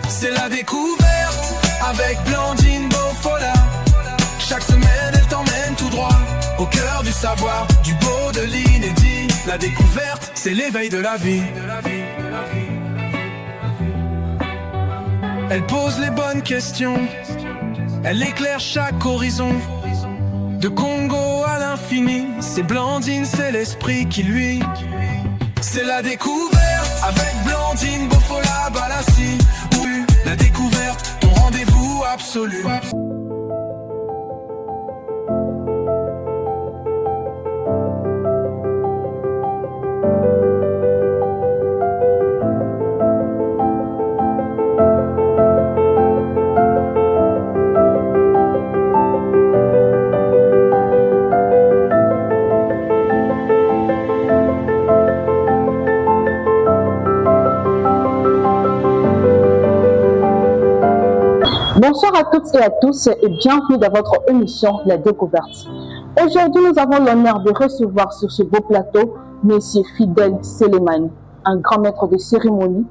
C'est la découverte avec Blandine Bofola. Chaque semaine elle t'emmène tout droit au cœur du savoir, du beau, de l'inédit. La découverte, c'est l'éveil de la vie. Elle pose les bonnes questions, elle éclaire chaque horizon. De Congo à l'infini, c'est Blandine, c'est l'esprit qui lui. C'est la découverte avec Blandine Bofola Balassi. Oui, la découverte, ton rendez-vous absolu. Bonsoir à toutes et à tous et bienvenue dans votre émission La Découverte. Aujourd'hui, nous avons l'honneur de recevoir sur ce beau plateau Monsieur Fidèle Selemani, un grand maître de cérémonie,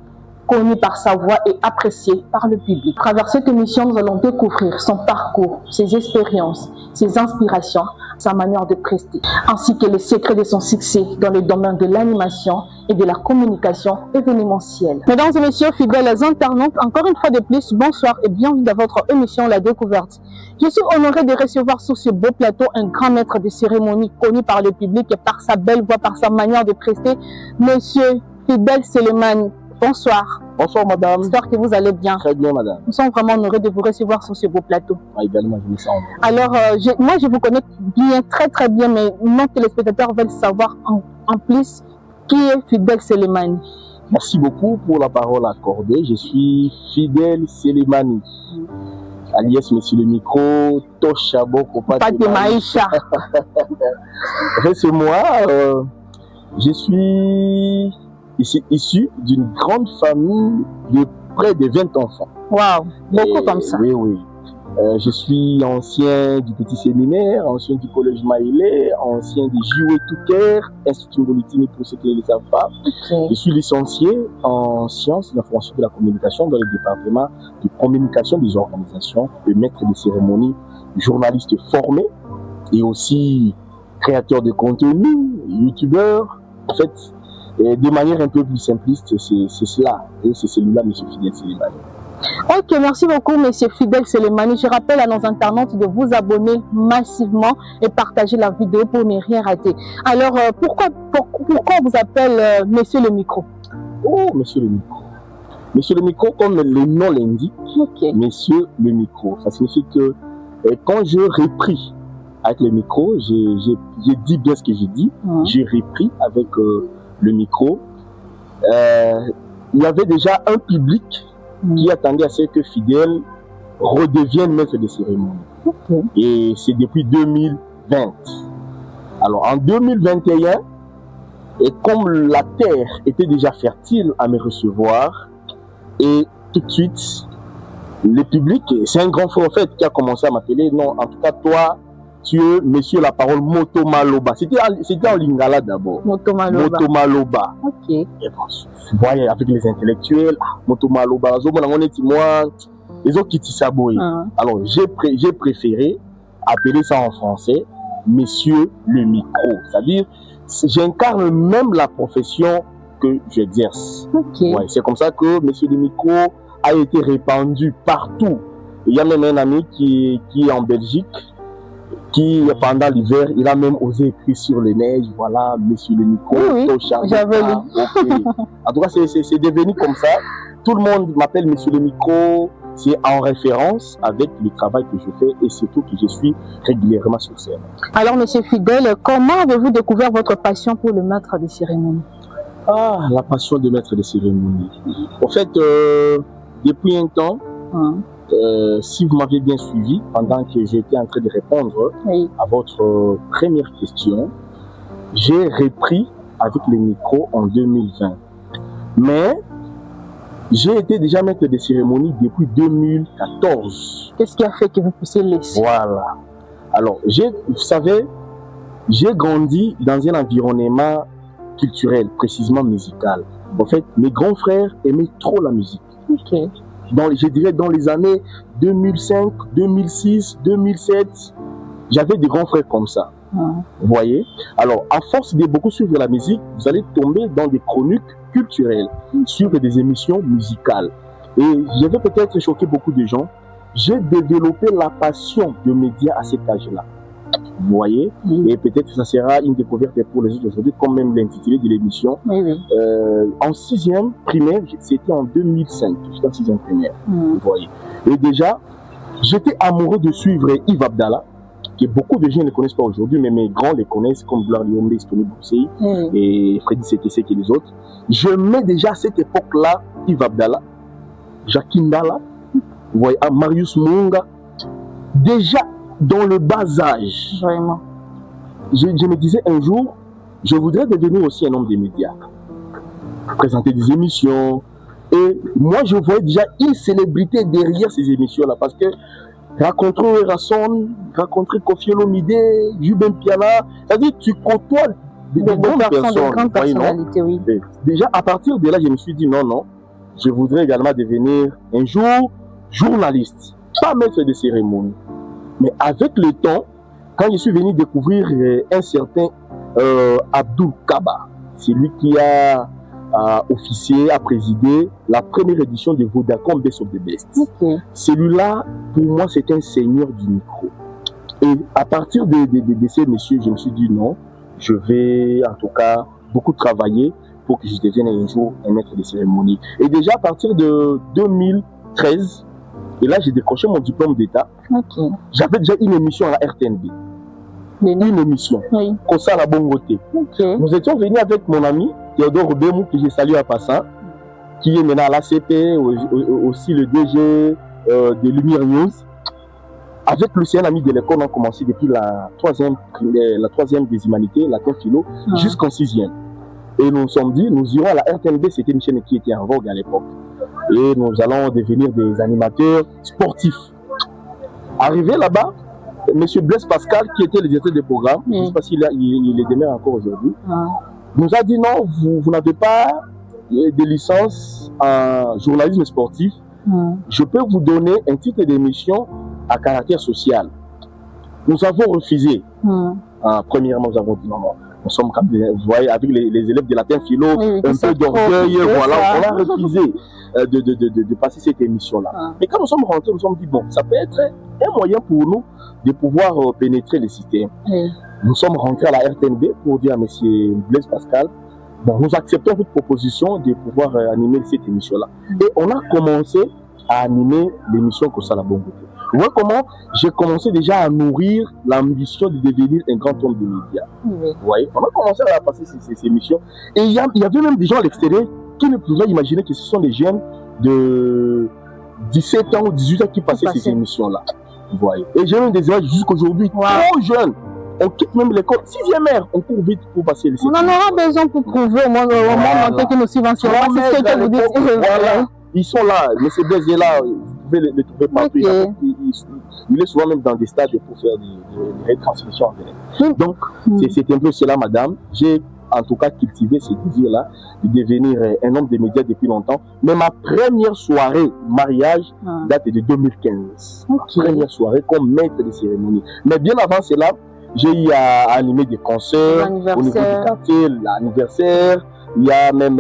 connu par sa voix et apprécié par le public. À travers cette émission, nous allons découvrir son parcours, ses expériences, ses inspirations, sa manière de prester, ainsi que les secrets de son succès dans le domaine de l'animation et de la communication événementielle. Mesdames et messieurs, fidèles internautes, encore une fois de plus, bonsoir et bienvenue dans votre émission La Découverte. Je suis honoré de recevoir sur ce beau plateau un grand maître de cérémonie connu par le public et par sa belle voix, par sa manière de prester, Monsieur Fidèle Selemani. Bonsoir. Bonsoir madame. J'espère que vous allez bien. Très bien madame. Nous sommes vraiment honorés de vous recevoir sur ce beau plateau. Également, je me sens. Alors, moi je vous connais bien, très bien, mais nos téléspectateurs veulent savoir en plus qui est Fidèle Selemani. Merci beaucoup pour la parole accordée. Je suis Fidèle Selemani, alias Monsieur le Micro, Toshaboko Pate Maïcha. Reste-moi, je suis issu d'une grande famille de près de 20 enfants. Waouh, beaucoup comme ça. Oui, oui. Je suis ancien du petit séminaire, ancien du collège Maïlé, ancien du JOE Touquer, Institut Bolitini pour ceux qui ne le savent pas. Okay. Je suis licencié en sciences de l'information et de la communication dans le département de communication des organisations, de maître de cérémonie, journaliste formé et aussi créateur de contenu, youtubeur. En fait, de manière un peu plus simpliste, c'est cela, et c'est celui-là, M. Fidèle Selemani. Ok, merci beaucoup, M. Fidèle Selemani. Je rappelle à nos internautes de vous abonner massivement et partager la vidéo pour ne rien rater. Alors, pourquoi on vous appelle Monsieur le Micro? Oh, Monsieur le Micro. Monsieur le Micro, comme le nom l'indique, okay. Monsieur le Micro. Ça signifie que quand je repris avec le micro, j'ai dit bien ce que j'ai dit, j'ai repris avec le micro. Il y avait déjà un public qui attendait à ce que Fidèle redevienne maître de cérémonie. Okay. Et c'est depuis 2020. Alors en 2021, et comme la terre était déjà fertile à me recevoir, et tout de suite, le public, c'est un grand frère en fait qui a commencé à m'appeler. Non, en tout cas toi, tu es monsieur la parole Motomaloba. C'était en lingala d'abord. Motomaloba. Ok. Et bon, vous voyez, avec les intellectuels, Motomaloba, ils ont quitté ça. Alors, j'ai préféré appeler ça en français Monsieur le Micro. C'est-à-dire, j'incarne même la profession que j'exerce. Okay. Ouais, c'est comme ça que Monsieur le Micro a été répandu partout. Il y a même un ami qui est en Belgique, qui pendant l'hiver, il a même osé écrire sur les neiges, voilà, Monsieur le Micro, oui, j'avais lu. Okay. En tout cas, c'est devenu comme ça. Tout le monde m'appelle Monsieur le Micro, c'est en référence avec le travail que je fais et surtout que je suis régulièrement sur scène. Alors, Monsieur Fidèle, comment avez-vous découvert votre passion pour le maître de cérémonie? Ah, la passion de maître de cérémonie. En fait, depuis un temps, si vous m'avez bien suivi, pendant que j'étais en train de répondre à votre première question, j'ai repris avec le micro en 2020. Mais j'ai été déjà maître de cérémonie depuis 2014. Qu'est-ce qui a fait que vous puissiez laisser? Voilà. Alors, vous savez, j'ai grandi dans un environnement culturel, précisément musical. En fait, mes grands frères aimaient trop la musique. Okay. je dirais dans les années 2005, 2006, 2007, j'avais des grands frères comme ça. Vous voyez? Alors, à force de beaucoup suivre la musique, vous allez tomber dans des chroniques culturelles, suivre des émissions musicales. Et je vais peut-être choquer beaucoup de gens. J'ai développé la passion de médias à cet âge-là. Vous voyez? Et peut-être que ça sera une découverte pour les autres aujourd'hui, comme même l'intitulé de l'émission. En 6e primaire, c'était en 2005. J'étais en 6e primaire. Vous voyez? Et déjà, j'étais amoureux de suivre Yves Abdallah, que beaucoup de gens ne connaissent pas aujourd'hui, mais mes grands les connaissent, comme Gloire Liombe, Tony Boussey et Freddy Sekesek et les autres. Je mets déjà à cette époque-là Yves Abdallah, Jacques Ndala, vous voyez, Marius Munga, déjà dans le bas âge. Vraiment. Je me disais un jour, je voudrais devenir aussi un homme des médias, présenter des émissions. Et moi, je voyais déjà une célébrité derrière ces émissions-là, parce que rencontrer Rasson, rencontrer Kofi Olomide, Jubin Piana, c'est-à-dire tu côtoies des grandes personnes, de grandes personnalités, oui. Déjà, à partir de là, je me suis dit non, je voudrais également devenir un jour journaliste, pas maître de cérémonie. Mais avec le temps, quand je suis venu découvrir un certain Abdul Kaba, c'est lui qui a officié, a présidé la première édition de Vodacom Best of the Best. Celui-là, pour moi, c'est un seigneur du micro. Et à partir de ces messieurs, je me suis dit non, je vais en tout cas beaucoup travailler pour que je devienne un jour un maître de cérémonie. Et déjà à partir de 2013, et là j'ai décroché mon diplôme d'État, j'avais déjà une émission à la RTNB. Une émission, Kosa la Bongoté. Nous étions venus avec mon ami Théodore Bemou, que j'ai salué à passant, qui est maintenant à l'ACP, aussi le DG de Lumière News. Avec Lucien, ami de l'école, on a commencé depuis la troisième des humanités, latin philo, jusqu'en 6e. Et nous nous sommes dit, nous irons à la RTNB, c'était une chaîne qui était en vogue à l'époque. Et nous allons devenir des animateurs sportifs. Arrivé là-bas, M. Blaise Pascal, qui était le directeur des programmes, je ne sais pas s'il est demeure encore aujourd'hui, nous a dit non, vous n'avez pas de licence en journalisme sportif. Je peux vous donner un titre d'émission à caractère social. Nous avons refusé. Premièrement, nous avons dit non. Nous sommes, vous voyez, avec les élèves de latin philo, un peu d'orgueil, voilà, on a refusé de passer cette émission-là. Mais quand nous sommes rentrés, nous nous sommes dit, bon, ça peut être un moyen pour nous de pouvoir pénétrer les systèmes. Nous sommes rentrés à la RTNB pour dire à M. Blaise Pascal, bon, nous acceptons votre proposition de pouvoir animer cette émission-là. Et on a commencé à animer l'émission Kosa la Bongoté. Vous voyez comment j'ai commencé déjà à nourrir l'ambition de devenir un grand homme de médias. Vous voyez, on a commencé à passer ces émissions. Et il y avait même des gens à l'extérieur qui ne pouvaient imaginer que ce sont des jeunes de 17 ans ou 18 ans qui passaient ces émissions-là. Vous voyez. Et j'ai même des images jusqu'aujourd'hui trop jeunes. On quitte même l'école, 6e heure, on court vite pour passer les émissions. On en aura besoin pour prouver au moins que nous subventionnons. C'est ce que vous dites. Voilà. Ils sont là, M. Blaise est là, vous pouvez les trouver partout. Il est souvent même dans des stades pour faire des retransmissions en direct. Donc, c'est un peu cela, madame. J'ai en tout cas cultivé ce désir-là de devenir un homme des médias depuis longtemps. Mais ma première soirée mariage date de 2015. Ma première soirée comme maître de cérémonie. Mais bien avant cela, j'ai eu à animer des concerts au niveau du quartier, l'anniversaire. Il y a même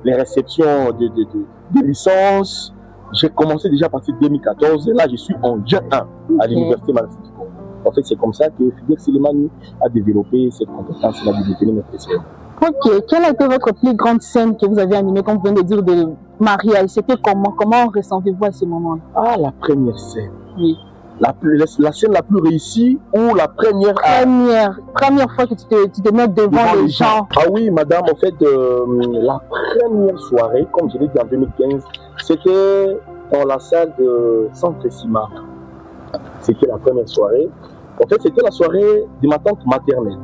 les réceptions de licences. J'ai commencé déjà à partir de 2014 et là je suis en Jeune 1 à l'université Marseille. En fait, c'est comme ça que Fidel Selemani a développé cette compétence-là de devenir maître de cérémonie. Ok, quelle a été votre plus grande scène que vous avez animée, comme vous venez de dire, de mariage? C'était comment ressentez-vous à ce moment-là? Ah, la première scène. Oui. La scène la plus réussie ou la première fois que tu te mets devant les gens. Ah oui, madame, en fait, la première soirée, comme je l'ai dit en 2015, c'était dans la salle de Centre Sima. C'était la première soirée. En fait, c'était la soirée de ma tante maternelle.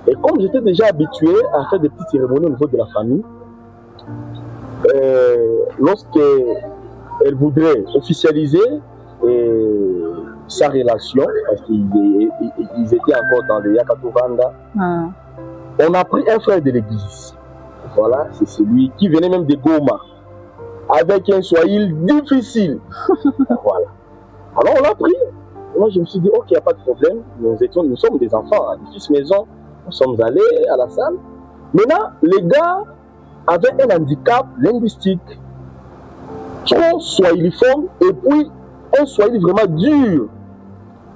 Et comme j'étais déjà habitué à faire des petites cérémonies au niveau de la famille, lorsqu'elle voudrait officialiser sa relation, parce qu'ils étaient encore dans le Yakato Vanda, on a pris un frère de l'église. Voilà, c'est celui qui venait même de Goma. avec un Swahili difficile. Voilà. Alors on l'a pris. Moi je me suis dit, ok, il n'y a pas de problème. Nous sommes des enfants, des fils maison. Nous sommes allés à la salle. Maintenant, les gars avaient un handicap linguistique. Trop swahiliforme et puis un Swahili vraiment dur.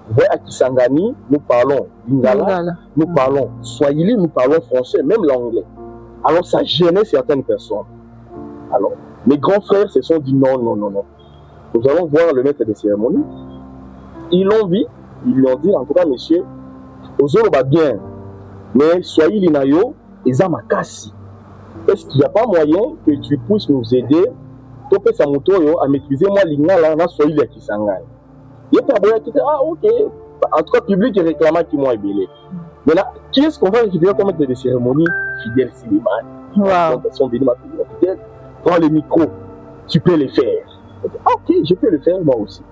Vous voyez, à Kisangani, nous parlons Lingala, nous parlons Swahili, nous parlons français, même l'anglais. Alors ça gênait certaines personnes. Alors, mes grands frères se sont dit non. Nous allons voir le maître des cérémonies. Ils l'ont vu, ils lui ont dit, en tout cas, monsieur, Ozolo va bien, mais Swahili Nayo, ils ont makasi. Est-ce qu'il n'y a pas moyen que tu puisses nous aider à maîtriser moi Lingala, na Swahili à Kisangani? Il y a pas moyen qui dit, ah ok, en tout cas, public et réclamant qui m'ont ébélé. Maintenant, qui est-ce qu'on va récupérer comme maître des cérémonies? Fidèle Sélémani. Wow. Son béni m'a dit, Fidèle, prends les micros, tu peux les faire. Ah, ok, je peux le faire moi aussi.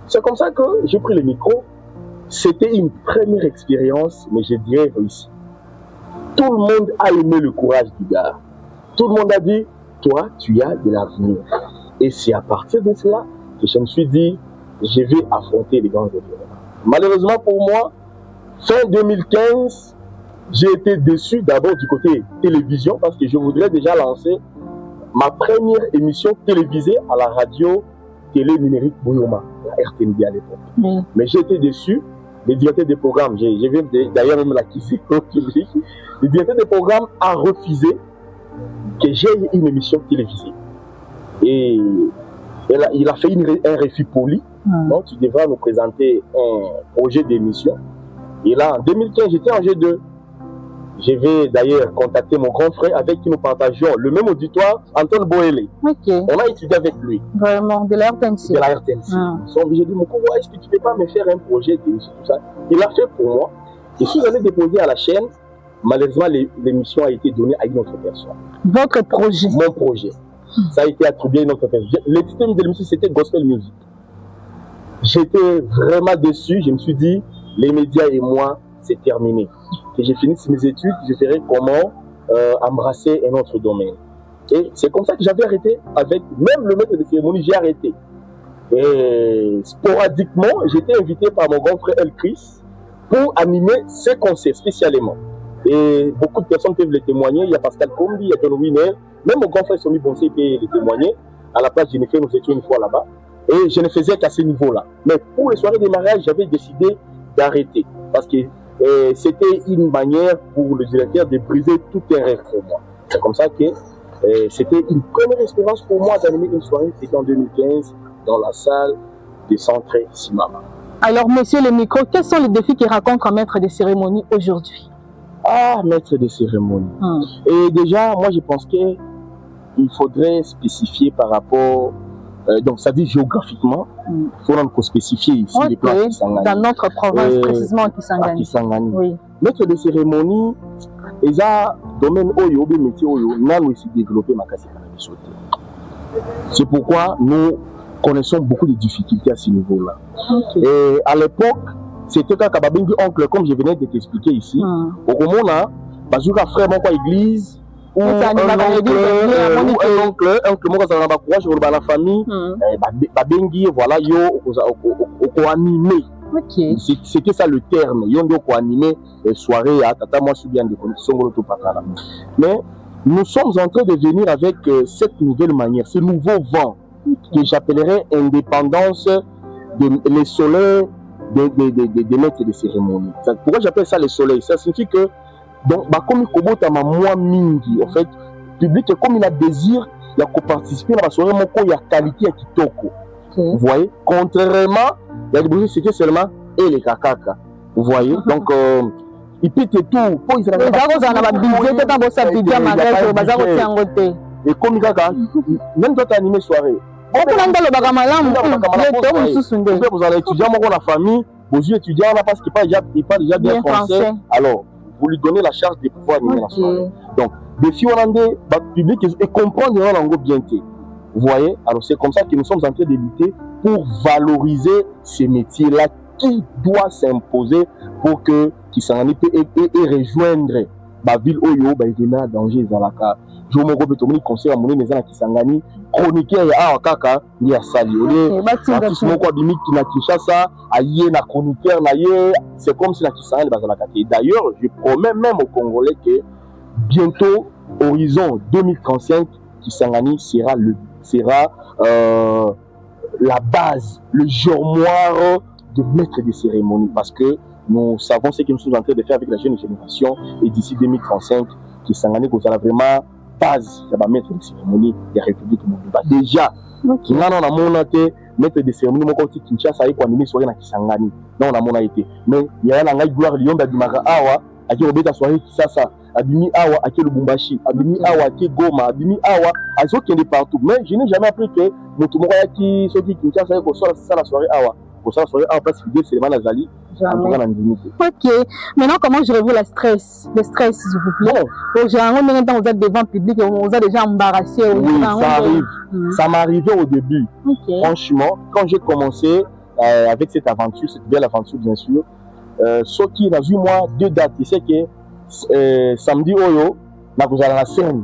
C'est comme ça que j'ai pris le micro. C'était une première expérience, mais je dirais réussie. Tout le monde a aimé le courage du gars. Tout le monde a dit, toi, tu as de l'avenir. Et c'est à partir de cela que je me suis dit, je vais affronter les grands événements. Malheureusement pour moi, fin 2015, j'ai été déçu d'abord du côté télévision parce que je voudrais déjà lancer ma première émission télévisée à la radio télé numérique Bouyoma, la RTNB à l'époque. Mais j'ai été déçu. Le directeur des programmes, je vais d'ailleurs même l'acquiser au public, le directeur des programmes a refusé que j'ai une émission télévisée. Et il a fait un refus poli. Donc tu devras nous présenter un projet d'émission. Et là, en 2015, j'étais en G2. Je vais d'ailleurs contacter mon grand frère avec qui nous partageons le même auditoire, Antoine Boélé. Okay. On a étudié avec lui. Vraiment, de la RTNC. De la RTNC. J'ai dit, mon courant, est-ce que tu ne peux pas me faire un projet d'émission, tout ça? Il l'a fait pour moi. Et si j'allais déposer à la chaîne, malheureusement, l'émission a été donnée à une autre personne. Votre projet? Mon projet. Ça a été attribué à une autre personne. Le titre de l'émission, c'était Gospel Music. J'étais vraiment déçu. Je me suis dit, les médias et moi, c'est terminé. Que j'ai fini mes études, je verrai comment embrasser un autre domaine. Et c'est comme ça que j'avais arrêté avec, même le maître de cérémonie, j'ai arrêté. Et sporadiquement, j'étais invité par mon grand frère El Chris pour animer ces concerts spécialement. Et beaucoup de personnes peuvent le témoigner. Il y a Pascal Combi, il y a John Wiener, même mon grand frère Somi Bonsé peut le témoigner. À la place Jennifer, nous étions une fois là-bas. Et je ne faisais qu'à ce niveau-là. Mais pour les soirées de mariage, j'avais décidé d'arrêter. Parce que c'était une manière pour le directeur de briser tout un rêve pour moi. C'est comme ça que c'était une première expérience pour moi d'animer une soirée. C'était en 2015 dans la salle des centres Simama. Alors, monsieur le micro, quels sont les défis qui rencontrent un maître de cérémonie aujourd'hui? Ah, maître de cérémonie. Et déjà, moi je pense qu'il faudrait spécifier par rapport. Donc, ça dit géographiquement, il faut spécifier ici les places Kisangani. Dans notre province, précisément à Kisangani. Oui. Maître de cérémonie, ils ont domaine oyo, métier oyo, nous aussi développé ma casse. C'est pourquoi nous connaissons beaucoup de difficultés à ce niveau-là. Et à l'époque, c'était quand Kababengi oncle, comme je venais de t'expliquer ici, au Romona, Bazouka frère, mon église. Ou un oncle, moi ça va courage pour la famille, babengi voilà yo au animé. C'était ça le terme, yo ndo ko animé soirée à tata moi je suis bien de conditions tout pakala. Mais nous sommes en train de venir avec cette nouvelle manière, ce nouveau vent que j'appellerais indépendance les soleils des maîtres de cérémonie. Pourquoi j'appelle ça les soleils? Ça signifie que donc, comme moi mingi, en fait, public comme il a désir, il y a participer à la soirée, il y a qualité à kitoko. Vous voyez, contrairement, il y a des bruits, c'était seulement et les kakaka. Vous voyez, donc il peut tout. Et comme il même toi animé soirée. Vous allez étudier la famille, vos étudiants parce qu'il parle déjà bien français. Alors, vous lui donnez la charge de pouvoir animer la soirée. Donc, des filles hollandais, public et comprendre la langue bien. Vous voyez, alors c'est comme ça que nous sommes en train de lutter pour valoriser ces métiers-là qui doivent s'imposer pour que Kisangani peut rejoindre ba ville oyo ba événement danger ezalaka jo moko pe tomoni concert monene eza na Kisangani chroniqueur ya awa kaka ndi ya sali ole artiste moko abimi na Kinshasa aye na chroniqueur na ye c'est comme si na Kisangani bazalaka te. D'ailleurs je promets même aux Congolais que bientôt horizon 2035 Kisangani sera la base, le germoire de maître des cérémonies, parce que nous savons ce que nous sommes en train de faire avec la jeune génération, et d'ici 2035 Kisangani sera vraiment base de la maître des cérémonies de la République Mobimba. Déjà qui n'a pas monté maître des cérémonies mon côté Kinshasa et animé soirée na Kisangani non on a mon été mais il y a un gloire Lyon d'Adimara awa à qui Robert soirée Kinshasa Abimi awa à qui Lubumbashi Abimi awa à qui Goma Abimi awa à ceux qui est partout mais je n'ai jamais appris que mon tout monde qui ceux qui Kinshasa et soit ça la soirée awa pour ça la soirée awa parce que c'est vraiment Nazali. Ok. Maintenant, comment gérez-vous le stress, s'il vous plaît? Bon. Généralement, maintenant, vous êtes devant public, vous êtes déjà embarrassé. Oui, ça arrive. Ça m'arrivait au début. Okay. Franchement, quand j'ai commencé avec cette aventure, cette belle aventure, bien sûr, ce qui dans 8 mois, 2 dates, c'est que samedi, vous allez à la scène.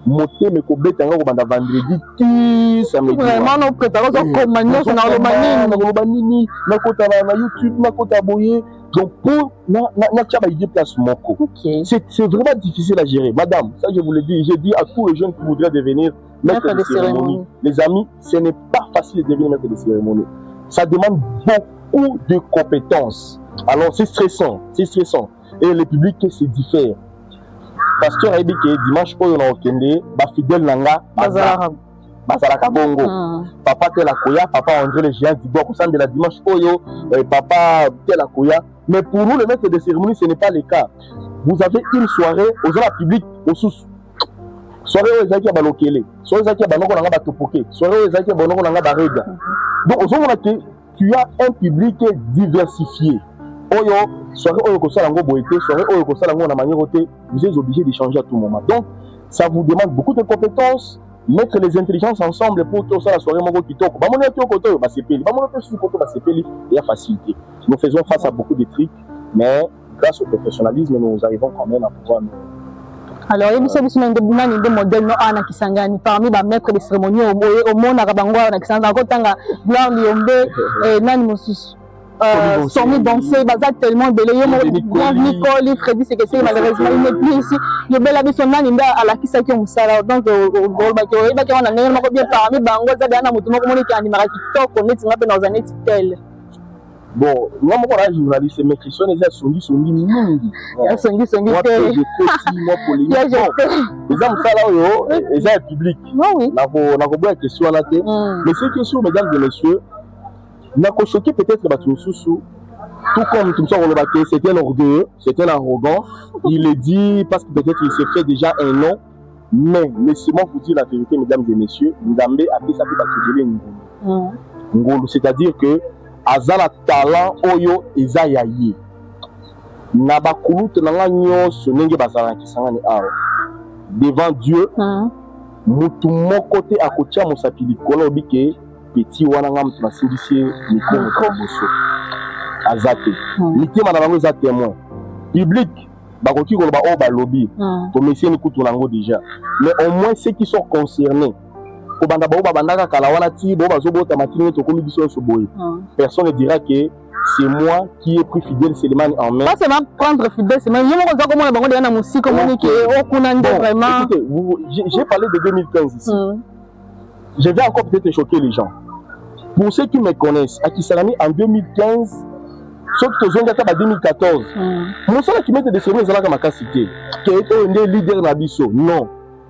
Moté me kobe tanga ko banda vendredi ti samedi vraiment no préparer ça comme manière na lo banini na kota na YouTube na kota boye donc pour na tchaba idée place moko. C'est vraiment difficile à gérer madame, ça je vous le dis, j'ai dit à tous les jeunes qui voudraient devenir maître de cérémonie. Les amis, ce n'est pas facile de devenir maître de cérémonie, ça demande beaucoup de compétences, alors c'est stressant et le public se diffère. Pasteur a dit que dimanche oyo na okende ba fidèle nanga bazalaka bongo papa tel akoya papa André le géant du bois de la dimanche oyo papa tel akoya mais pour nous le maître de cérémonie ce n'est pas le cas. Vous avez une soirée aux gens public au sous soirée aux gens qui ba lokele soirée aux gens qui ba noko nanga ba topoke soirée aux gens qui ba noko nanga ba rega donc aux gens que tu as un public diversifié. Oyo soirée oyo ko sala ngo boité soirée oyo ko sala ngo na manière oté vous êtes obligé de changer à tout moment donc ça vous demande beaucoup de compétences, mettre les intelligences ensemble pour que ça la soirée moko kitoko ba moné to koto ba sepeli ba moné to su koto ba sepeli et la facilité. Nous faisons face à beaucoup de trucs mais grâce au professionnalisme nous arrivons quand même à pouvoir nous. Alors, il y a des modèles na Kisangani parmi les maîtres de cérémonie au monde arabango na Kisangani ko tanga blanc liombe nani mosusu Somi danser, bazar tellement belé. Nicole, Freddy, c'est que c'est malheureusement il n'est plus ici. Le bel habit son nani à la qui s'acquiert moussala. Donc, au baki on a néanmoins bien parmi bango zadana mutumo comme on est animé à TikTok, on est dans un étiquetel. Bon, moi je journaliste mais qui sont déjà songi mingi. Songi moi je petit moi polémique. Les hommes ça là yo, les gens public. Oui. Na ko boire question là té. Mais ces questions mesdames et messieurs n'a pas choqué peut-être tout comme tout ça c'était un orgueilleux, c'était un arrogant. Il le dit parce que peut-être il s'est fait déjà un nom, mais laissez-moi vous dire la vérité mesdames et messieurs, Ndambe a fait ça pour Ngolo, c'est-à-dire que azala talent oyo ezayaye na bakulutu nanga nyonso ndenge bazala Kisangani awa devant Dieu mutu moko te akotia mosapi likolo bike petit wana ngam tunasindisi mikono kwa boso azate mitema na bango eza témoin public bakoki koloba o balobi to mesie ni kutu nango déjà mais au moins ceux qui sont concernés ko banda ba bandaka kala wana ti bo bazobota matini to komi biso so boye personne ne dira que c'est moi qui ai pris Fidèle Selemani en main. Pas seulement prendre Fidèle Selemani, je me comment bango de na musique communiquer au kunande vraiment. Écoutez, j'ai parlé de 2015 ici. Je vais encore peut-être choquer les gens. Pour ceux qui me connaissent, à Kisangani en 2015, sauf que je en 2014, mon seul qui mettait des cérémonies dans ma cité, qui était un leader Nabiso, non.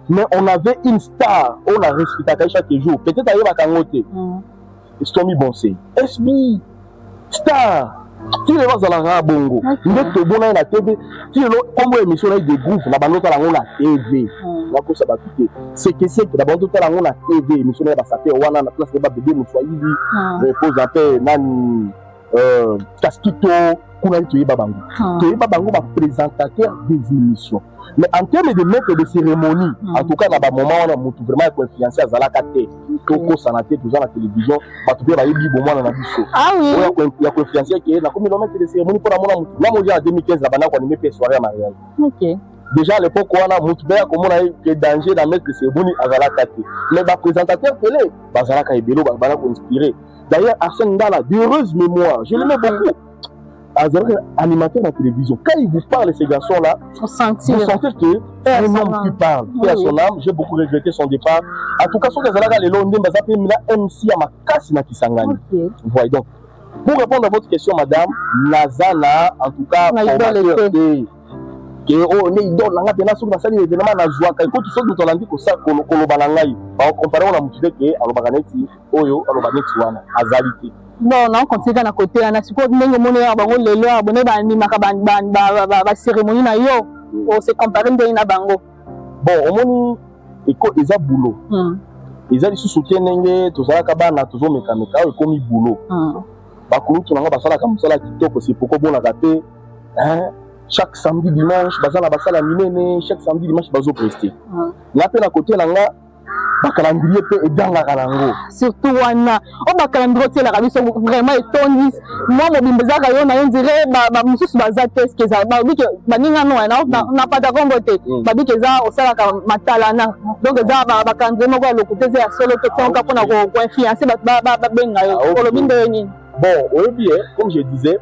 Mais on avait une star, on la respectait chaque jour. Peut-être à Kangote, Stomy Bonsé, SB, star. Si les gens sont là, bongo, nous sommes bons à la TV. Si les gens émission des groupes, la bande à la TV. C'est que c'est que d'abord tout à la TV, émission de la sapé, on a la place de bébé, nous soyons repose en paix, nan Casquito, Kuna Tuye Babango. Tuye Babango va présentateur des émissions. Mais en termes de maître de cérémonie, en tout cas, dans le moment où on a vraiment confiance à Zalakate, Toko Sanate, tout ça, la télévision, il y a eu bon moment dans la vie. Ah oui. Il y a confiance qui est là, comme le maître de cérémonie pour la monnaie. Moi, en 2015, la banane, on a mis soirée à mariage. Ok. déjà à l'époque on a moutbea comme on a eu que danger dans mettre cérémonie à Zalakate mais ba présentateur télé bazalaka ebelo ba inspiré d'ailleurs Arsène Ndala d'heureuse mémoire je l'aimais beaucoup animateur de la télévision quand il vous parle ces garçons là vous sentez que un homme qui parle à son âme j'ai beaucoup regretté son départ en tout cas ce que Zalaka les longs baza pe mina MC à ma casse na Kisangani voyez donc pour répondre à votre question madame Nazana en tout cas que oh ne idole langa pena sur na sali événement na joie quand tout ce que tu landi ko ça ko lobana ngai ba comparer na mutude que alobaka neti oyo alobaka neti wana azalite non non continue na côté ana siko ndenge mona ya bango lelo abone ba animaka ba cérémonie na yo on se comparer ndenge na bango bon omoni eko eza boulot eza lisusu te ndenge tozalaka bana tozomeka meka oyo ekomi boulot bakulutu nango basalaka mosala kitoko c'est pourquoi bonaka te chaque samedi dimanche bazala basala minene chaque samedi dimanche bazo prester na pe na côté nanga bakalandrier pe edangaka nango surtout wana o bakalandrier te la kabiso vraiment etondis moi mobimbezaka yo na yo dire ba mususu baza test que ça ba biki baninga no na pata kombo te ba biki za osalaka matalana donc za bakalandrier moko le côté ya solo te tonka pona ko influencer ba benga yo ko lo binde ni bon oyebi comme je disais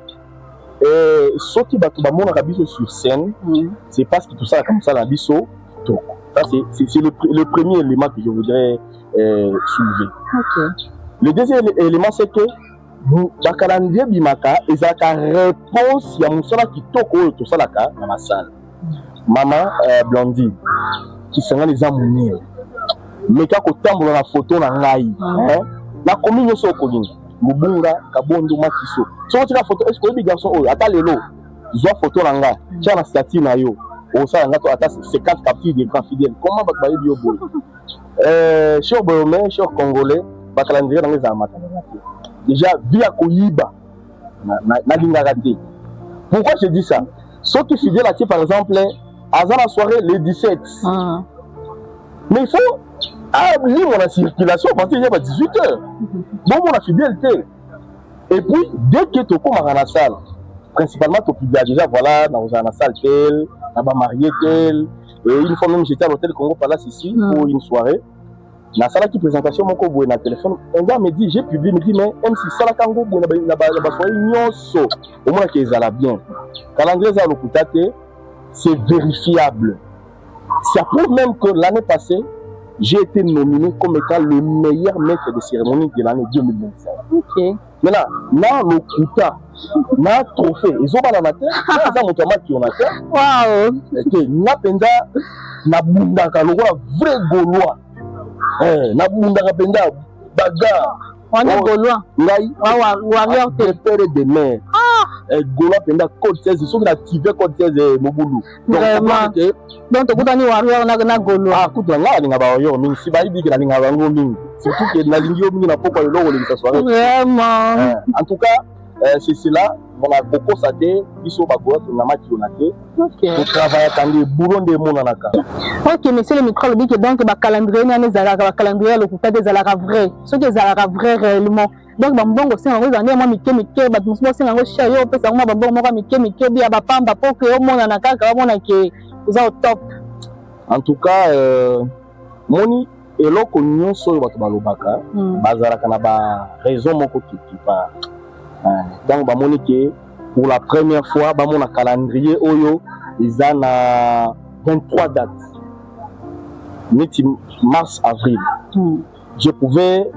ce qui va tout le sur scène, c'est parce que tout ça comme ça la biso. Donc, ça c'est le premier élément que je voudrais soulever. Okay. Le deuxième élément c'est que la calendrier bimaka et ça réponse ya musala qui toko tout ça là dans la salle. Maman Blondie qui sera les amounés. Mais quand on tombe dans la photo na ngai, na communion so kolinga. Mubunga kabondo makiso so tu la photo est-ce que les garçons ata lelo zo photo nanga tia na statut na yo o ça nga to ata 50 captures des grands fidèles comment ba yo boy cher Boyomé cher congolais ba calendrier dans les amata déjà via koyiba na linga raté pourquoi je dis ça ceux qui fidèles à par exemple à la soirée les 17 mais il faut lire la circulation parce qu'il y a 18 heures. Bon, on a fidélité. Et puis, dès que tu commences à la salle, principalement, tu publies déjà, voilà, dans la salle telle, là-bas marié telle. Et une fois même, j'étais à l'hôtel Congo Palace ici pour une soirée. Dans la salle qui présentation, mon cobo na téléphone, un gars me dit, j'ai publié, me dit, mais même si ça la Congo, on a soirée nyonso, au moins qu'ils allaient bien. Calendrier à l'Okutate, c'est vérifiable. Ça prouve même que l'année passée, j'ai été nominé comme étant le meilleur maître de cérémonie de l'année 2025. Ok. Maintenant, dans le Kuta, dans le trophée, ils ont pas la terre, ils ont notamment qui ont la terre. Waouh! Ok, Napenda, Nabundaka, le vrai Gaulois. Nabundaka Penda, Baga. On est Gaulois. Warrior de père et de mère. Gaulois Penda, Code 16, ils sont activés Code 16 et Moboulou. Vraiment. Donc, tu as dit Warrior na Gaulois. Ah, écoute, là, il y a Warrior, mais si il dit qu'il y a un Warrior, surtout que dans l'Indio, n'a pas quoi le logo de sa soirée. Vraiment. En tout cas, c'est cela. On a beaucoup saté, ils sont pas quoi, on a match on a fait. Ok. Pour travailler dans les boulons de mon anaka. Ok, monsieur le micro, le dit que donc, le calendrier, le calendrier, le coupé des alara vrai. Ce qui est alara vrai réellement. Donc, bon, aussi, on va dire, moi, Mickey, bah, nous sommes aussi en recherche, on peut savoir, bon, moi, Mickey, bien, bah, pamba, pour que au monde anaka, comme on a qui est au top. En tout cas, moni, et là, qu'on y a sur le Batalobaka, bazara kanaba, raison, mon côté, qui part. Donc, bah, moni, pour la première fois, bah, mon calendrier, oyo, ils ont 23 dates. Mars, avril. Je pouvais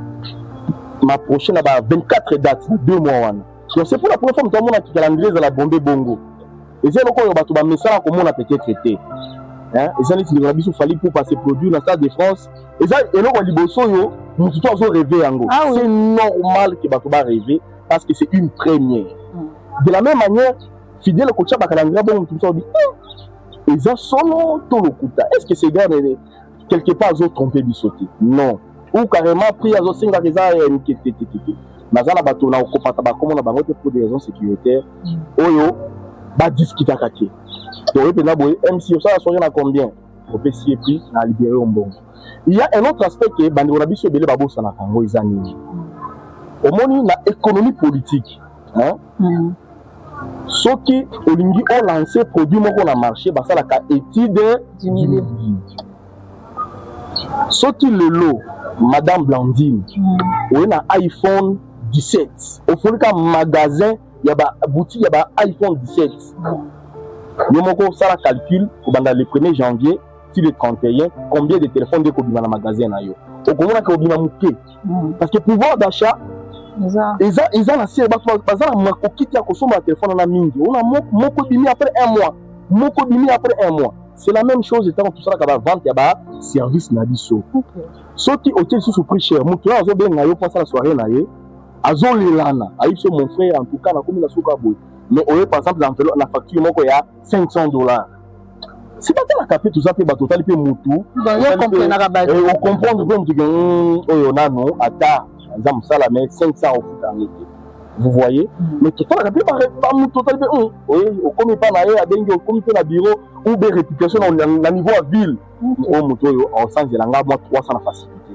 m'approcher là-bas 24 dates, 2 mois. Donc c'est pour la première fois que tout le monde a calendrier de la Bombé Bongo. Et c'est le cas où on a mis ça comme on a peut-être traité. Et ça, il a fallu pour passer produit dans le Stade de France. Et ça, et là, on a dit, nous tous rêver en gros. C'est normal que tu vas rêver parce que c'est une première. De la même manière, fidèle au coach à calendrier, bon, tout ça, on dit, et ça, solo, tout le coup. Est-ce que ces gars, quelque part, ils ont trompé du sauté? Non. Ou carrément pris à Zosinga Reza et Nazala Bato na Okopata Bakomo na Bangote pour des raisons sécuritaires. Oyo, ba discuter kake. Donc, même si ça soirée na combien? Au PC et puis na libéré au bon. Il y a un autre aspect que Bandora Biso Bele Babo Sana Kango Izani. Au moment na économie politique, hein? Ce qui olingi ont lancé produit moko na marché bah ça la étude du milieu. Ce qui le lot Madame Blandine on a iPhone 17 au fond du magasin il y a ba boutique il y a ba iPhone 17 yo moko ça la calcul pendant le 1er janvier si le 31 combien de téléphones de kobima na magasin na yo au komona ka obima muke parce que pouvoir d'achat ils ont lancé bazala mako kiti ya kosomba téléphone na mingi on a moko bimi après un mois c'est la même chose étant tout ça ka ba vente ya ba service na biso ce qui hôtel sous prix cher mutu azo benga yo pensa la soirée na ye azo lelana aïe mon frère en tout cas na komi na souka boy mais au par exemple la facture moko ya $500 c'est pas la capter tout ça pe ba total pe mutu on comprendre que mutu oyo nano ata nzam sala mais 500 au futanité vous voyez mais tout ça la capter pas mutu total pe oui au komi pa na ye abengi au komi pe na bureau ou des réputations na niveau à ville au mutu oyo en sens de langa moi 300 la facilité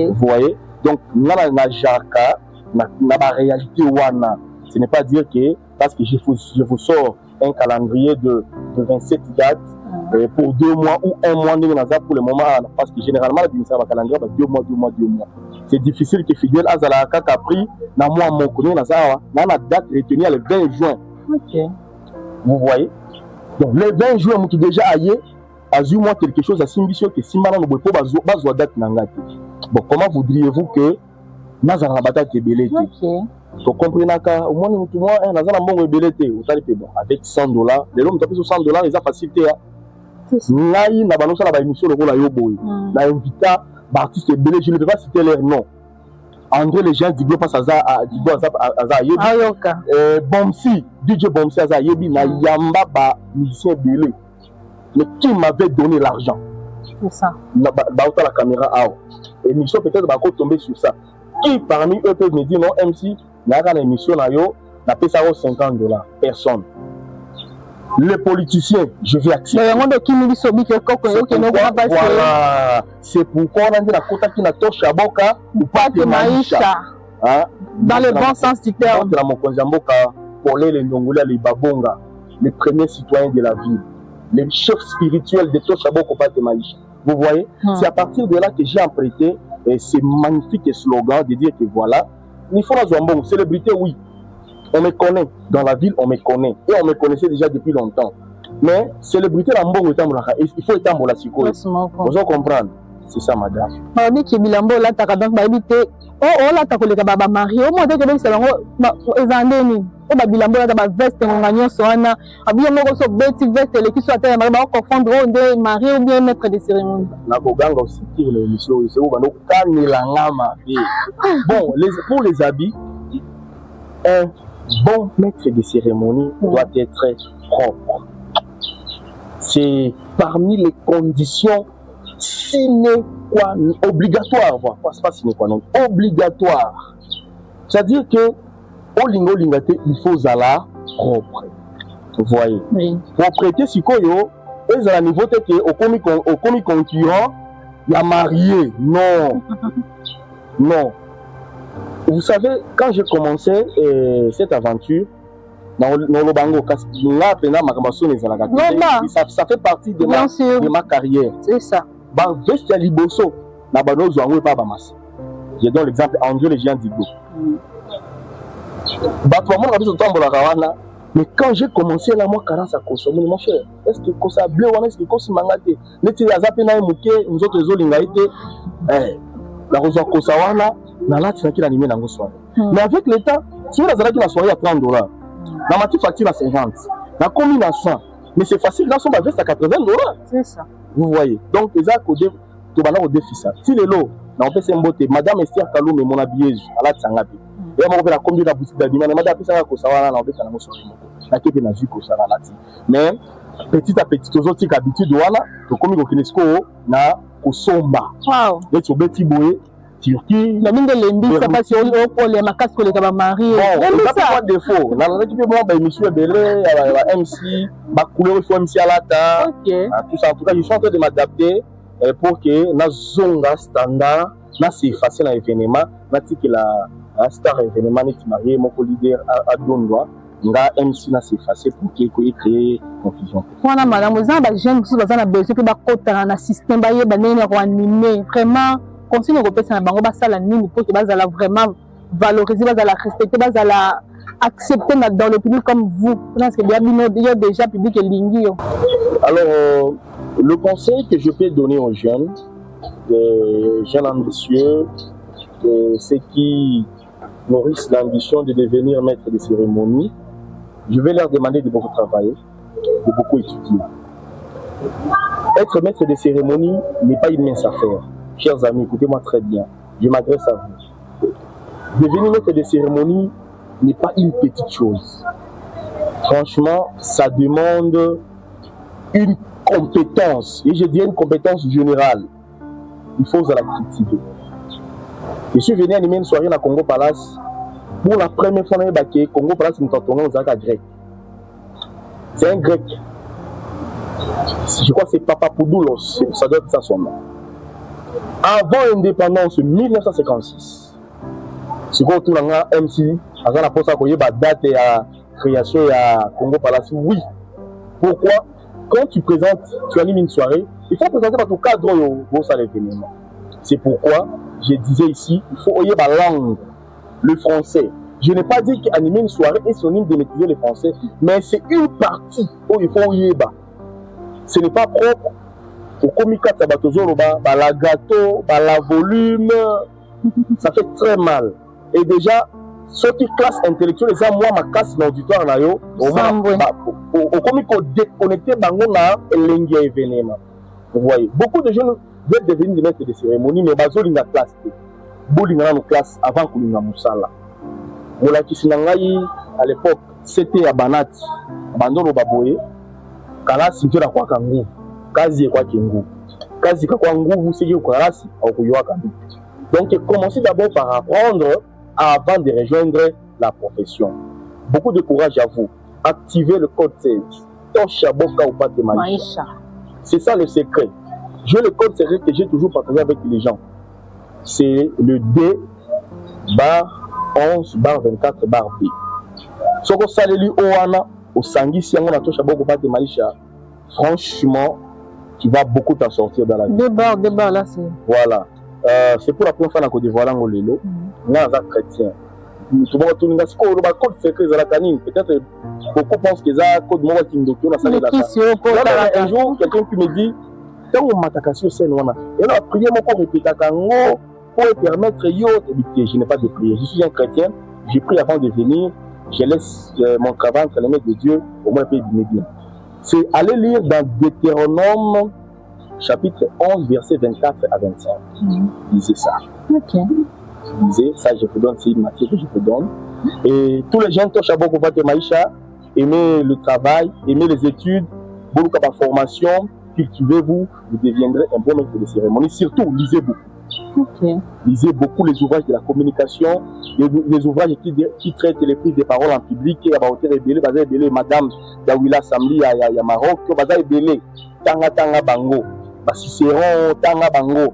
vous voyez donc na jaka na ba réalité wana ce n'est pas dire que parce que je vous sors un calendrier de 27 dates pour 2 mois ou 1 mois pour le moment parce que généralement le calendrier va 2 mois. C'est difficile que fidèle azala kaka pris na mois mon connaît na la date retenue le 20 juin. Vous voyez? Donc le 20 juin moi qui déjà aillé azu moi quelque chose à simbition que simana no bopo bazwa date nangati. Bon comment voudriez-vous que nazala na bataille tebelete? Tu comprends que au moins tout moi un azala mbongo ebelete utalipe bon avec $100 les hommes tapé sur $100 ils a facilité ngai na banosa la ba émission le rôle yo boy na invita ba artiste ebele je ne peux pas citer leur nom André les gens Diglo passe à Diglo aza yebi Bomsi DJ Bomsi aza yebi na yamba ba musicien belé mais qui m'avait donné l'argent c'est ça ba la caméra ah émission peut-être va tomber sur ça qui parmi eux peuvent me dire non MC na ga émission na yo na pesa $50 personne. Les politiciens, je vais accepter. Voilà. C'est pourquoi on a dit la quota qui n'a pas Chaboka ou pas de Maïcha. Dans le bon sens du terme. Pour les Ndongola, les Babonga, les premiers citoyens de la ville, les chefs spirituels de Toshaboka ou pas de Maïcha. Vous voyez, c'est à partir de là que j'ai emprunté ces magnifiques slogans de dire que voilà, il faut la Zambon, célébrité, oui. On me connaît, dans la ville on me connaît, et on me connaissait déjà depuis longtemps. Mais célébrité, il faut être en la psycho. Vous comprendre? C'est ça, madame. Bon, pour les habits, bon maître de cérémonie doit être propre. C'est parmi les conditions sine qua non obligatoires, c'est pas sine qua non, obligatoire. C'est-à-dire que au lingo lingate, il faut zala propre. Vous voyez. Propreté sikoyo, et à la niveau que au commis concurrent, il y a marié. Non. Non. Vous savez, quand j'ai commencé cette aventure, ça fait partie de ma carrière. C'est ça. Je donne l'exemple André les gens d'Igbo. Mais quand j'ai commencé là, moi, carence à consommer, mon cher, est-ce que ça bleu ou est-ce que ça mangate? Nous autres, mais avec l'État, si vous avez la soirée à $30, la matière facture à 50, la commune à 100, mais c'est facile, là, on va à $80. C'est ça. Vous voyez. Donc, les actes au défi, ça. Si les lots, on peut s'embotter, Madame Esther Kalou, mais mon habillage, à la Tsangapi. Et on va la combien de la boutique d'Adima, Madame Esther Kalou, ça va, on va faire la soirée. La qui est la vie, ça va là. Mais, petit à petit, aux autres habitudes, voilà, le commis au Kinesco, na, au Somba. Wow. Et au Betty Boé. Turquie, la mine de l'Embi, ça passe sur le pôle, les macas que les gars mariés. Bon, ça pas de défaut. Dans l'équipe, monsieur Belé, MC, ma couleur, il faut MC à la ta. Tout ça, en tout cas, je suis en train de m'adapter pour que na zonga standard, na c'est facile à événement, na que la star événement n'est marié, mon leader à Dondoa, nga MC na s'effacer pour qu'il créer confusion. Voilà madame, vous avez besoin de besoin que bakota na système ba yeba nene ko animer vraiment conseil européen na bango ba sala nini pour que bazala vraiment valoriser, bazala respecter, bazala accepter dans le public comme vous. Parce que il y a déjà public et lingi. Alors le conseil que je peux donner aux jeunes ambitieux, ceux qui nourrissent l'ambition de devenir maître de cérémonie, je vais leur demander de beaucoup travailler, de beaucoup étudier. Être maître de cérémonie n'est pas une mince affaire. Chers amis, écoutez-moi très bien, je m'adresse à vous. Devenir maître de cérémonie n'est pas une petite chose. Franchement, ça demande une compétence, et je dis une compétence générale. Il faut la cultiver. Je suis venu animer une soirée à Congo Palace. Pour la première fois, Congo Palace, nous t'entendons aux actes grec. C'est un grec. Je crois que c'est Papapoudoulos, ça doit être ça son nom. Avant l'indépendance, 1956, c'est quoi tout le monde MC, à la poste à la date et à création à Congo Palace. Oui. Pourquoi? Quand tu présentes, tu animes une soirée, il faut présenter dans ton cadre au salle d'événement. C'est pourquoi je disais ici, il faut oyer la langue, le français. Je n'ai pas dit qu'animer une soirée est synonyme de maîtriser le français, mais c'est une partie où il faut oyer. Ce n'est pas propre au comica tabatozo, la gâteau, la volume, ça fait très mal. Et déjà, ceux qui classent intellectuels, les moi ma classe dans l'auditoire, au comico déconnecté, événement. Vous voyez, beaucoup de jeunes veulent devenir des maîtres de cérémonie, mais ils ont une classe. Ils ont une classe avant qu'ils aient Moussala. À l'époque, c'était à Banati, Bandolo Baboye, Kala Sintura Kwakangu, Kazi Kwakingu, Kazi Kwakangu, c'est Yokarasi, au Kuyoakabi. Donc, commencez d'abord par apprendre avant de rejoindre la profession. Beaucoup de courage à vous. Activez le code 16. Toshaboka ou pas de Maïcha. C'est ça le secret. J'ai le code secret que j'ai toujours partagé avec les gens. C'est le D bar 11 bar 24 bar B. Ce que ça lui Oana au Sangui si on a Toshaboka ou pas de Maïcha, franchement, tu vas beaucoup t'en sortir dans la vie. Deux bars là, c'est. Voilà. C'est pour la première fois dans Côte d'Ivoire, Lelo, nous sommes chrétiens. Peut-être beaucoup pensent que ça code moi qui me un jour, quelqu'un qui me dit tant on m'attaque sur et la prière mon répéter pour permettre je n'ai pas de prière. Je suis un chrétien, j'ai pris avant de venir, je laisse mon travail entre les mains de Dieu, au moins peut bien. C'est aller lire dans Deutéronome chapitre 11, verset 24 à 25. Lisez ça. Ok. Lisez, ça je vous donne, c'est une matière que je vous donne. Et tous les gens touchent à beaucoup de Maïcha, aimez le travail, aimez les études, beaucoup de formation, cultivez-vous, vous deviendrez un bon maître de cérémonie. Surtout, lisez beaucoup. Okay. Lisez beaucoup les ouvrages de la communication, les ouvrages qui traitent les prises de parole en public. Il y a Madame Dawila Samli à Maroc, il y a Tanga Bango. Cicéron, Tanga Bango,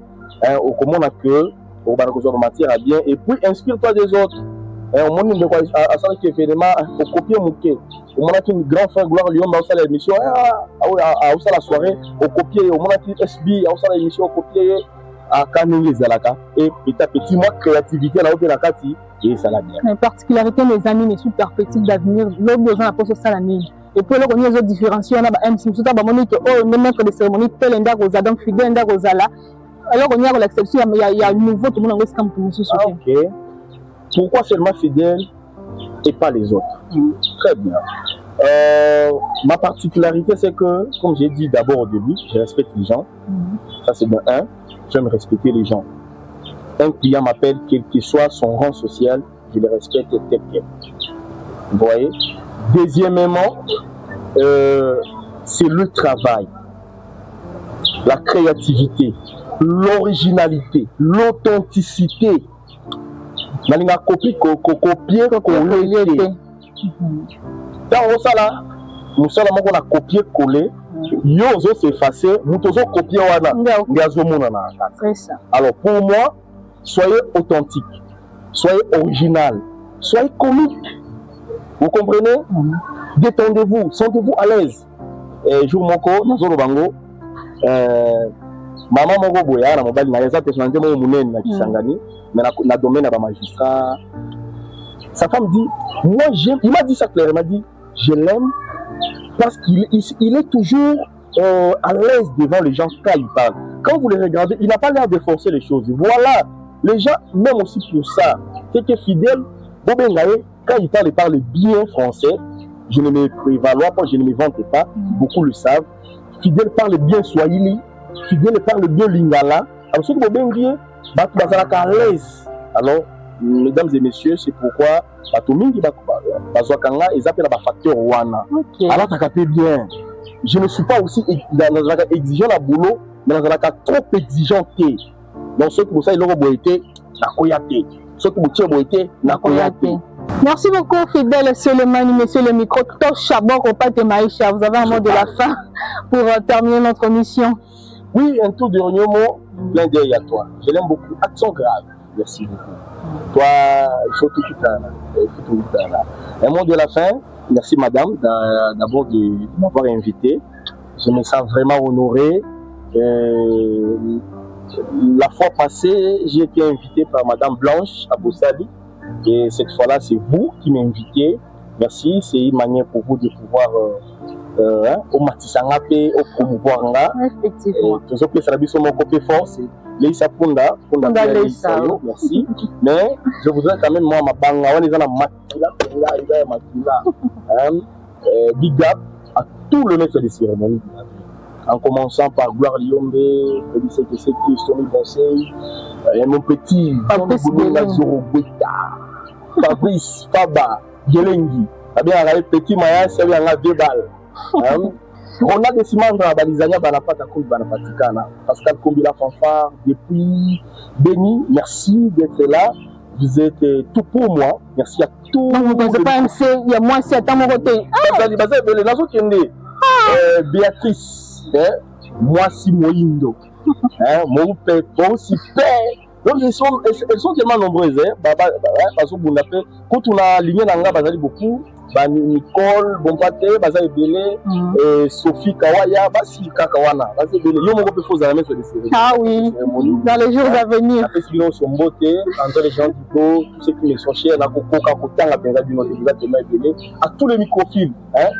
au comment on a que au barreau matière à bien, et puis inspire-toi des autres. Au monde de quoi à ça qui est événement, au copier mouquet. Au moment où une grande frère Gloire Lyon, à l'émission, à la soirée, au copier, au moment où SB, à l'émission, au copier, à Kanini Zalaka, et petit à petit, moi, créativité, là où tu es la Kati, et ça l'a bien. La particularité, mes amis, les sous-perspectives d'avenir, l'autre besoin à poser ça l'année. Et puis là, on a les autres différenciés, on a MC, tout à l'heure, on a maître de cérémonie, tel Enda Rosa, donc fidèle Enda Rosala. Alors, on y a l'exception, il y a un nouveau, tout le monde en reste comme tout le monde. Ok. Pourquoi seulement fidèle et pas les autres? Très bien. Ma particularité, c'est que, comme j'ai dit d'abord au début, je respecte les gens. Ça, c'est de un. J'aime respecter les gens. Un client m'appelle, quel que soit son rang social, je le respecte tel quel. Vous voyez? Deuxièmement, c'est le travail, la créativité, l'originalité, l'authenticité. Nalinga copier, copier. Dans nous sommes a copier coller. Yo zo s'effacer, nous devons copier wana. Alors pour moi, soyez authentique, soyez original, soyez comique. Vous comprenez? Détendez-vous, sentez-vous à l'aise. Et jour moko, nazolo bango, maman moko boya na mobali na yeza personnalité mo munene na Kisangani, mais na domaine ba magistrat. Sa femme dit, moi j'aime, il m'a dit ça clairement, il m'a dit, je l'aime parce qu'il est toujours à l'aise devant les gens quand il parle. Quand vous le regardez, il n'a pas l'air de forcer les choses. Voilà, les gens, même aussi pour ça, c'est que Fidèle, quand il parle bien français, je ne me prévalois pas, je ne me vante pas, beaucoup le savent. Fidèle parle bien Swahili, Fidèle parle bien Lingala. Alors, ceux qui vont bien à l'aise. Alors, mesdames et messieurs, c'est pourquoi Batomingi Bazwakanga, ils appellent un facteur Wana. Alors, tu as capté bien. Je ne suis pas aussi exigeant à boulot, mais dans un cas trop exigeanté. Donc, ceux qui vous savez, ils ont été Nakoyate. Ceux qui vous été Nakoyate. Merci beaucoup, Fidèle Selemani, monsieur le micro. Chabok au pâte Maïcha. Vous avez un mot de la fin pour terminer notre mission. Oui, un tout dernier mot, plein d'œil à toi. Je l'aime beaucoup. Action grave. Merci beaucoup. Toi, il faut tout faire. Un mot de la fin. Merci madame d'abord de m'avoir invité. Je me sens vraiment honoré. La fois passée, j'ai été invité par madame Blanche à Bossali. Et cette fois-là, c'est vous qui m'invitez. Merci. C'est une manière pour vous de pouvoir au Matisangapé, au promouvoir là. Effectivement. Toujours que ça a mon côté fort, c'est Leïsa Punda. Merci. Mais je voudrais quand même, moi, ma banga, on est dans la Makila. Big up à tout le maître des cérémonies. En commençant par Gloire Liombe, Félix Ekeseki, Somi Conseil, mon petit Fabrice Fabrice Faba, Gelengi, petit Maya, c'est bien la deux balles. On a des cimandres à Balizania, Banapata, Banapatikana, Pascal Kombila Fanfare, depuis Béni, merci d'être là. Vous êtes tout pour moi. Merci à tous. Non, vous ne pensez pas, il y a moins, c'est à ta côté. Béatrice, moi si Moindo, mon père, aussi père. Donc elles sont tellement nombreuses. Parce que quand on a aligné dans la beaucoup, Nicole, Bompate, Baza Ebele, Sophie Kawaya, Basi Kakawana, Baza Ebele. Yo mon faut à la mettre sur les Ah oui, dans les jours à venir. Après sinon son beauté, entre les gens du dos, tous ceux qui me sont chers, la coco, Kakotan, la benga du Nord, exactement Ebele, à tous les microphiles.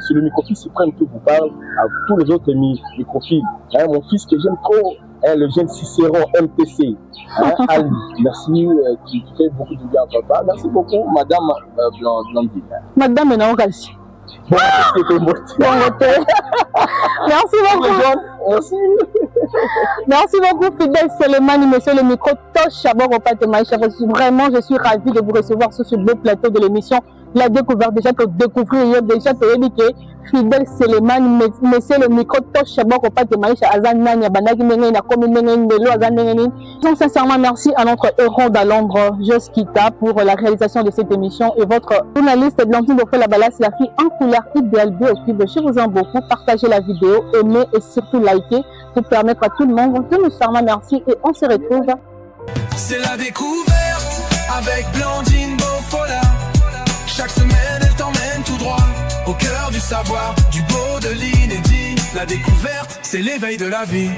Sur le microphile suprême qui vous parle, à tous les autres microphiles. Mon fils que j'aime trop. Le jeune Cicéron MPC, Ali, merci, qui fait beaucoup de bien à papa. Merci beaucoup, madame Blandine. Madame Naokasi. Bon, merci beaucoup. Merci. Merci beaucoup, Fidèle Selemani, monsieur le micro. Tosh Chabok au pâte Maïcha. Vraiment, je suis ravie de vous recevoir sur ce beau plateau de l'émission. La découverte, déjà pour découvrir, déjà pour éduquer. Fidèle Selemani, monsieur le micro. Tosh Chabok au pâte Maïcha. Azanani, Abanaki, Nengen, Akomi, Nengen, Belo, Azanani. Donc, sincèrement, merci à notre héros d'Alondre, Joskita, pour la réalisation de cette émission. Et votre journaliste, Blandine Bofela-Balas, la fille en couleur idéale B au cube. Je vous aime beaucoup. Partagez la vidéo, aimez et surtout likez pour permettre à tout le monde de nous faire merci et on se retrouve. C'est la découverte avec Blandine Bofola. Chaque semaine elle t'emmène tout droit au cœur du savoir, du beau, de l'inédit. La découverte, c'est l'éveil de la vie.